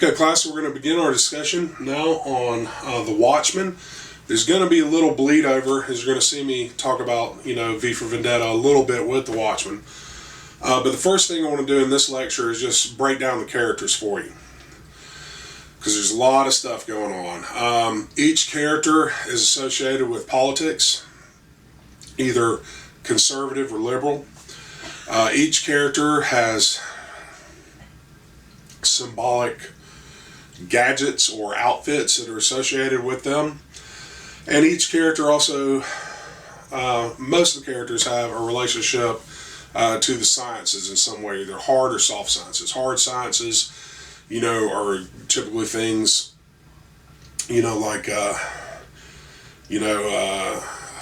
Okay, class, we're going to begin our discussion now on the Watchmen. There's going to be a little bleed over as you're going to see me talk about, V for Vendetta a little bit with the Watchmen. But the first thing I want to do in this lecture is just break down the characters for you, because there's a lot of stuff going on. Each character is associated with politics, either conservative or liberal. Each character has symbolic gadgets or outfits that are associated with them, and each character also, most of the characters have a relationship to the sciences in some way, either hard or soft sciences. Hard sciences, are typically things, like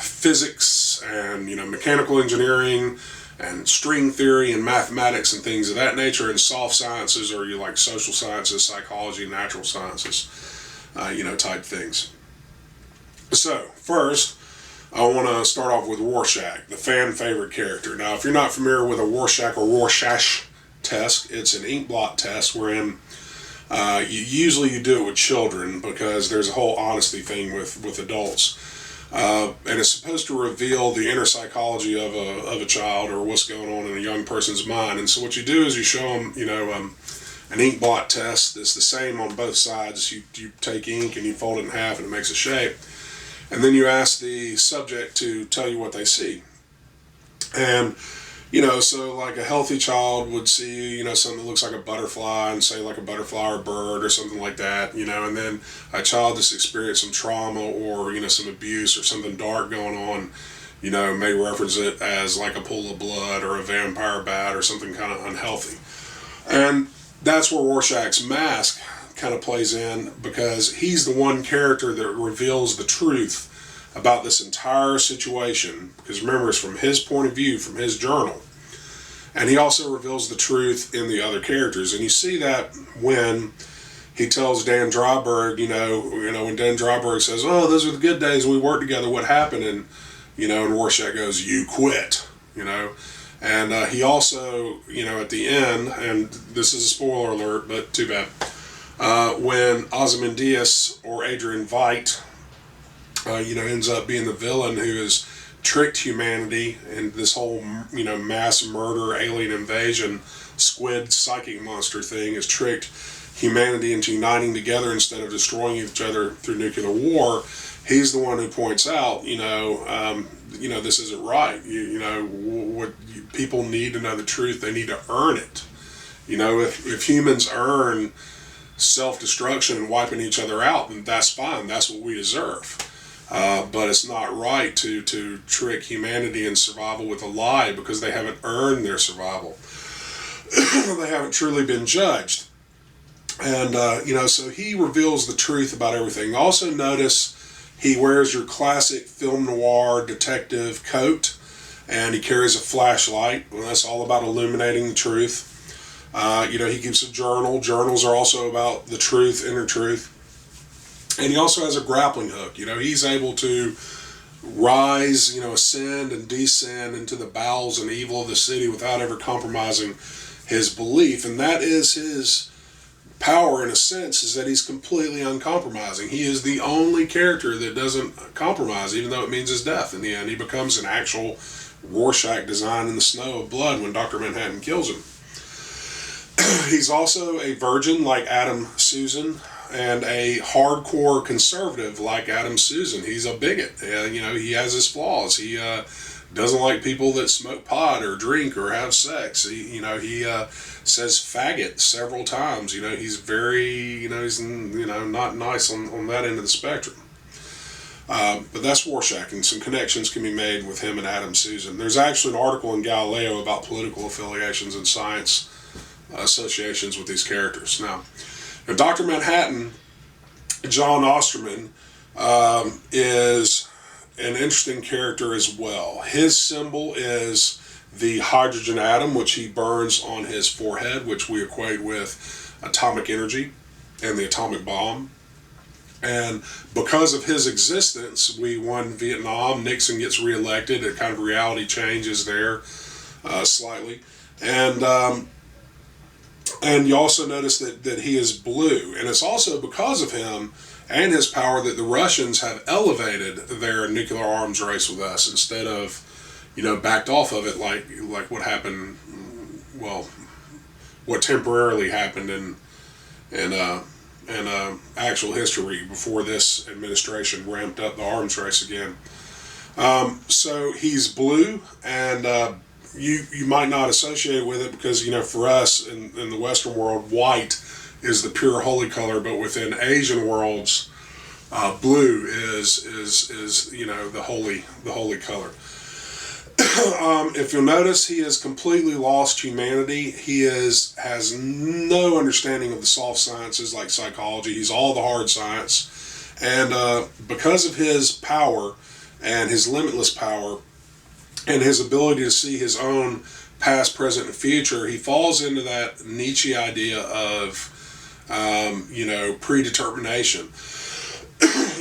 physics and mechanical engineering and string theory and mathematics and things of that nature. And soft sciences are like social sciences, psychology, natural sciences, type things. So first, I want to start off with Rorschach, the fan favorite character. Now, if you're not familiar with a Rorschach or Rorschach test, it's an ink blot test wherein you do it with children, because there's a whole honesty thing with adults. And it's supposed to reveal the inner psychology of a child, or what's going on in a young person's mind. And so what you do is you show them, an ink blot test that's the same on both sides. You take ink and you fold it in half and it makes a shape. And then you ask the subject to tell you what they see. And, so like a healthy child would see, something that looks like a butterfly, and say like a butterfly or bird or something like that, and then a child that's experienced some trauma or, some abuse or something dark going on, may reference it as like a pool of blood or a vampire bat or something kind of unhealthy. And that's where Rorschach's mask kind of plays in, because he's the one character that reveals the truth about this entire situation, because remember, it's from his point of view, from his journal. And he also reveals the truth in the other characters. And you see that when he tells Dan Dryberg, when Dan Dryberg says, "Oh, those are the good days, we worked together, what happened?" And, and Rorschach goes, "You quit," And he also, at the end, and this is a spoiler alert, but too bad, when Ozymandias, or Adrian Veidt, ends up being the villain who has tricked humanity in this whole, mass murder, alien invasion, squid psychic monster thing, has tricked humanity into uniting together instead of destroying each other through nuclear war. He's the one who points out, this isn't right. People need to know the truth. They need to earn it. If humans earn self-destruction and wiping each other out, then that's fine. That's what we deserve. But it's not right to trick humanity in survival with a lie, because they haven't earned their survival. They haven't truly been judged. And, so he reveals the truth about everything. Also notice he wears your classic film noir detective coat, and he carries a flashlight. Well, that's all about illuminating the truth. He keeps a journal. Journals are also about the truth, inner truth. And he also has a grappling hook. He's able to rise, ascend and descend into the bowels and evil of the city without ever compromising his belief. And that is his power, in a sense, is that he's completely uncompromising. He is the only character that doesn't compromise, even though it means his death. In the end, he becomes an actual Rorschach design in the snow of blood when Dr. Manhattan kills him. He's also a virgin like Adam Susan, and a hardcore conservative like Adam Susan. He's a bigot. He has his flaws. He doesn't like people that smoke pot or drink or have sex. He says faggot several times. He's very, he's not nice on that end of the spectrum. But that's Rorschach, and some connections can be made with him and Adam Susan. There's actually an article in Galileo about political affiliations and science associations with these characters. Now, Dr. Manhattan, John Osterman, is an interesting character as well. His symbol is the hydrogen atom, which he burns on his forehead, which we equate with atomic energy and the atomic bomb. And because of his existence, we won Vietnam. Nixon gets reelected. A kind of reality changes there slightly. And And you also notice that he is blue. And it's also because of him and his power that the Russians have elevated their nuclear arms race with us instead of, backed off of it like what happened, well, what temporarily happened in actual history before this administration ramped up the arms race again. So he's blue, and you might not associate with it because, for us in the Western world, white is the pure holy color, but within Asian worlds, blue is the holy color. If you'll notice, he has completely lost humanity. He has no understanding of the soft sciences like psychology. He's all the hard science, and because of his power and his limitless power and his ability to see his own past, present, and future, he falls into that Nietzsche idea of predetermination.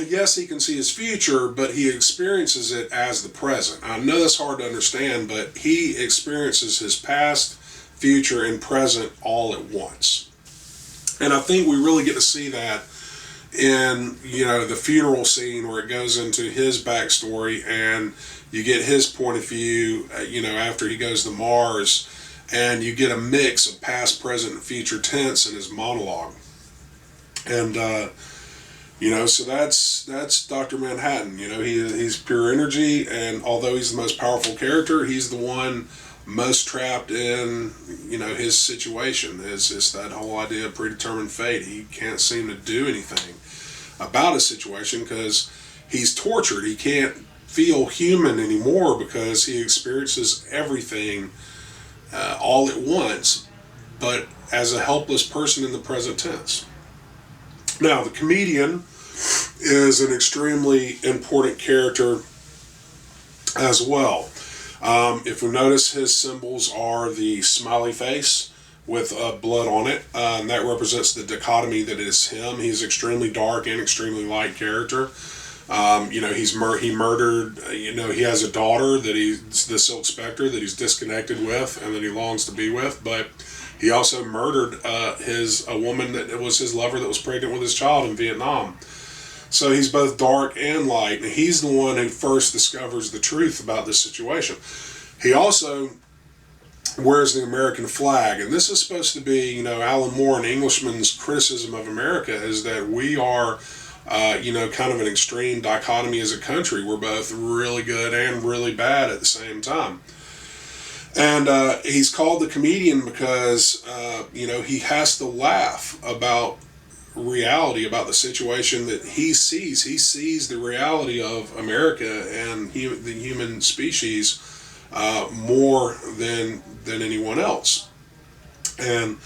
Yes, he can see his future, but he experiences it as the present. I know that's hard to understand, but he experiences his past, future, and present all at once. And I think we really get to see that in, the funeral scene where it goes into his backstory and you get his point of view, after he goes to Mars, and you get a mix of past, present, and future tense in his monologue. And, so that's Dr. Manhattan. He's pure energy, and although he's the most powerful character, he's the one most trapped in, his situation. It's that whole idea of predetermined fate. He can't seem to do anything about his situation because he's tortured. He can't feel human anymore because he experiences everything all at once, but as a helpless person in the present tense. Now, the comedian is an extremely important character as well. If we notice, his symbols are the smiley face with blood on it, and that represents the dichotomy that is him. He's extremely dark and extremely light character. He murdered, he has a daughter that he's the Silk Spectre that he's disconnected with and that he longs to be with, but he also murdered a woman that was his lover that was pregnant with his child in Vietnam. So he's both dark and light, and he's the one who first discovers the truth about this situation. He also wears the American flag, and this is supposed to be, Alan Moore, an Englishman's criticism of America, is that we are, kind of an extreme dichotomy as a country. We're both really good and really bad at the same time. And he's called the comedian because, he has to laugh about reality, about the situation that he sees. He sees the reality of America and the human species more than anyone else. And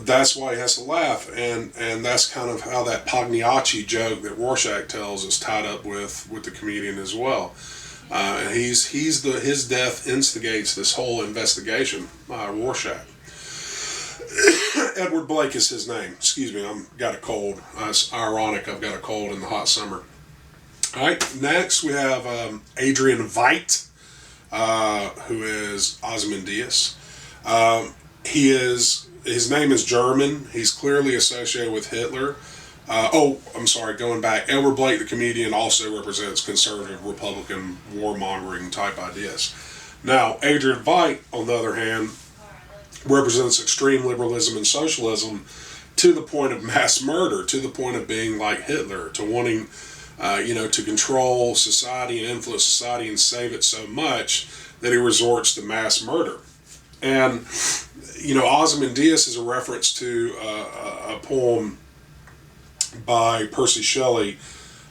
that's why he has to laugh. And that's kind of how that Pagliacci joke that Rorschach tells is tied up with the comedian as well. And his death instigates this whole investigation, Rorschach. Edward Blake is his name. Excuse me, I've got a cold. It's ironic, I've got a cold in the hot summer. All right, next we have Adrian Veidt, who is Ozymandias. His name is German. He's clearly associated with Hitler. Going back. Edward Blake, the comedian, also represents conservative, Republican, warmongering type ideas. Now, Adrian Veidt, on the other hand, represents extreme liberalism and socialism to the point of mass murder, to the point of being like Hitler, to wanting, to control society and influence society and save it so much that he resorts to mass murder. And, Ozymandias is a reference to a poem by Percy Shelley,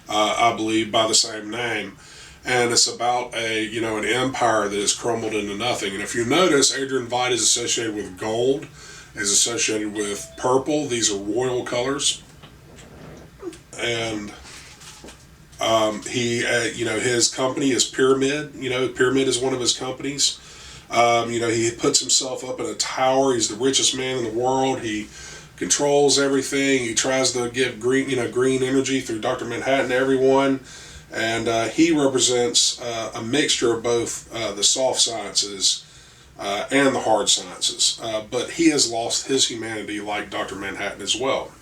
I believe, by the same name. And it's about an empire that has crumbled into nothing. And if you notice, Adrian Veidt is associated with gold, is associated with purple. These are royal colors. And his company is Pyramid. Pyramid is one of his companies. He puts himself up in a tower. He's the richest man in the world. He controls everything. He tries to give green energy through Dr. Manhattan to everyone. And he represents a mixture of both the soft sciences and the hard sciences. But he has lost his humanity like Dr. Manhattan as well.